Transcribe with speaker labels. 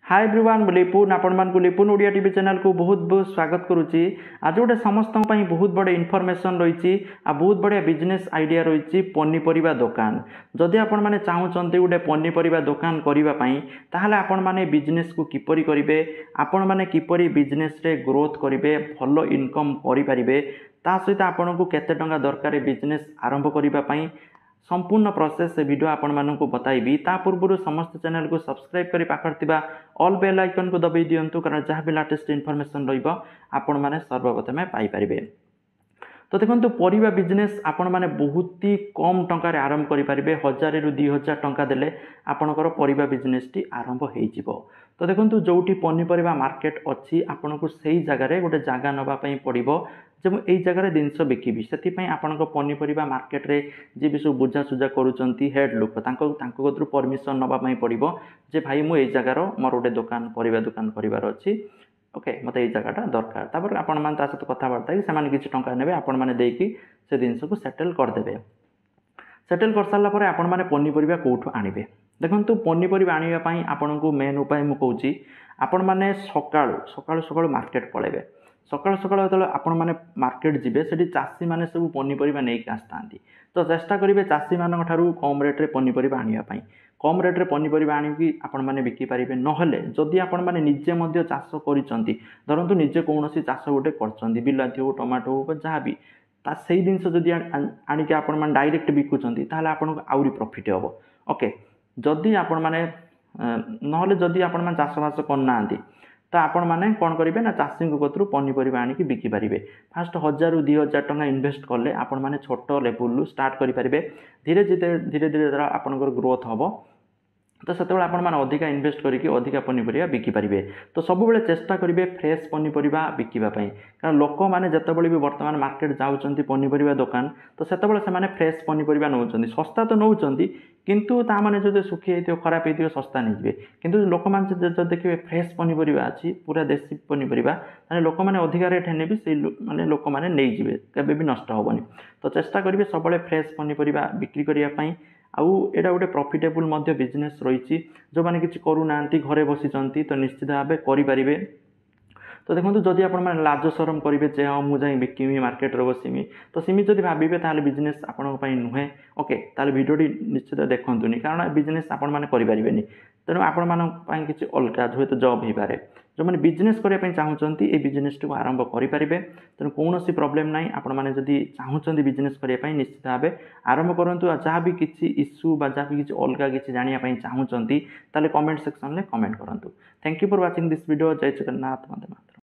Speaker 1: Hi everyone लिपुन आपण लिपुन Odia TV channel को बहुत बहुत स्वागत करुच्ची। आज गोटे समस्त बहुत बड़े इनफॉरमेशन रही बहुत बढ़िया बिजनेस आइडिया रही पनीपरिया दुकान। जदि आपण मैंने चाहते गोटे पनीपरिया दुकान करने ताहले आपण मैंने बिजनेस को किपरि करेंगे, आपण मैंने किपरि बिजनेस रे ग्रोथ करेंगे, भल इनकम करेंगे, ता सहित आपन को केते टंका दरकार बिजनेस आरंभ करने संपूर्ण प्रोसेस से वीडियो आपण मानक बताइबी। ता पूर्व समस्त चैनल को सब्सक्राइब करी पाखर थिबा ऑल बेल आइकन को दबाई दियंतु, कारण जहाँ भी लेटेस्ट इनफॉरमेशन रहिबो आपण माने सर्वप्रथमे पाई परिबे। तो देखो परिबा बिजनेस आपण माने बहुत ही कम टंकार आरंभ करि परिबे। 1000 रु 2000 टंका देले आपणकर परिबा बिजनेस टी आरंभ होई जिवो। तो देखो जोटी पनीपरिबा मार्केट अच्छी आपन को सही जगह रे गोटे जगह नबा पई पड़िबो जब यही जगह जिनस बिकिबी। से आपण पनीपरिबा मार्केट रे जी भी सब बुझा सुझा करूचंती हेड लोक तांको परमिशन नबा पई पड़िबो जे भाई मु एई जगार मोर गोटे दुकान परिबा दुकान करिवार अछि, ओके मत ये जगहटा दरकार। तापर आपण मान ता सहित कथबार्ता कि सेमाने किछि टंका नेबे, आपण माने देकी से जिनस को सेटल कर देबे। सेटल कर सारला परे आपण माने पनीपरिबा कोठु आनिबे। देखंतु पनीपरिबा आनिबा पई आपण को मेन उपाय मु कहूची, आपण माने सकाळु मार्केट पळेबे। सकाळु जो आपण माने मार्केट जिबे सेठी चाषी माने सब पनीपरिबा नै के आस्तांती। तो चेष्टा करिवे चाषी मानक ठारू कम रेट रे पनीपरिबा आनिबा पई। कम रेट रे पनीपरिबा आनिकी आपण माने बिकी पारिबे। नहले जदि आपण माने निजे मध्य चाष करिसंती, धरंतु निजे कोनोसी चाष गोटे करचंती, बिलाती हो टमाटो हो जहाँ भी ता सेही जिंस जदि आनिके आपण माने डायरेक्ट बिकुचंती ताहले आपण आउरी प्रॉफिट हबो। ओके जदि आपण माने नहले जदि आपण माने चाष बास करनांती तो आपण माने कौन करेंगे ना चाषी कतरू पनीपरिबा आनिकी बिकी पारिबे। फास्ट 1000 रु 2000 टंका इन्वेस्ट कले आपण माने छोट लेवल स्टार्ट करि पारिबे। धीरे धीरे आपनकर ग्रोथ हबो। तो से आपण मैंने अधिका इन्वेस्ट करके अधिका पनीपरिया बिकी पारिबे। तो सब बेले चेष्टा करेंगे फ्रेश पनीपरिया बिकिबापी, कारण लोक मैंने जितेबाला भी बर्तमान मार्केट जाऊँच पनीपरिया दुकान तो सेतेबेले से माने फ्रेश पनीपरिया नौचंती। सस्ता तो नौचंती किंतु ता माने जो सुखी होइथिबो खराब होइथिबो सस्ता नहीं जिवे। किंतु लोक माने जो देखिबे फ्रेश पनीपरिया अछि पूरा देसी पनीपरिया ताने लोक माने अधिका रेट हेने भी से माने लोक माने नै जिवे, केबे भी नष्ट होबनी। तो चेष्टा करेंगे सबले फ्रेश पनीपरिया बिक्री करिया पई। आउ एटा गोटे प्रॉफिटेबल मध्य बिजनेस रही। जो मैंने किसी करूना घरे बसी तो निश्चित भाव करें। तो देखो जदि आप लाज शरम करेंगे जे हाँ मुझे बिकमी मार्केट रे बसमी तो सेमी जब भावे ताल बिजनेस आपंपाई नुहे। ओके ताल भिडियोटी निश्चित देखुनी, कारण बिजनेस आपण मैंने करें। तेणु आपण किसी अलग हूँ तो जॉब हो पाए। जो मैंने बिजनेस करने चाहूँगी ये बिजनेस टी आरंभ करेंगे। तेणु कौन प्रॉब्लम ना आपण मैंने जदि चाहूँगी बिजनेस करने निश्चित भाव आरंभ करूँ। जहाँ भी किसी इश्यू जहाँ भी किसी अलग किसी जानापी चाहूँगी ताले कमेंट सेक्शन में कमेंट करूँ। Thank you for watching this video. जय जगन्नाथ। वंदे मातरम।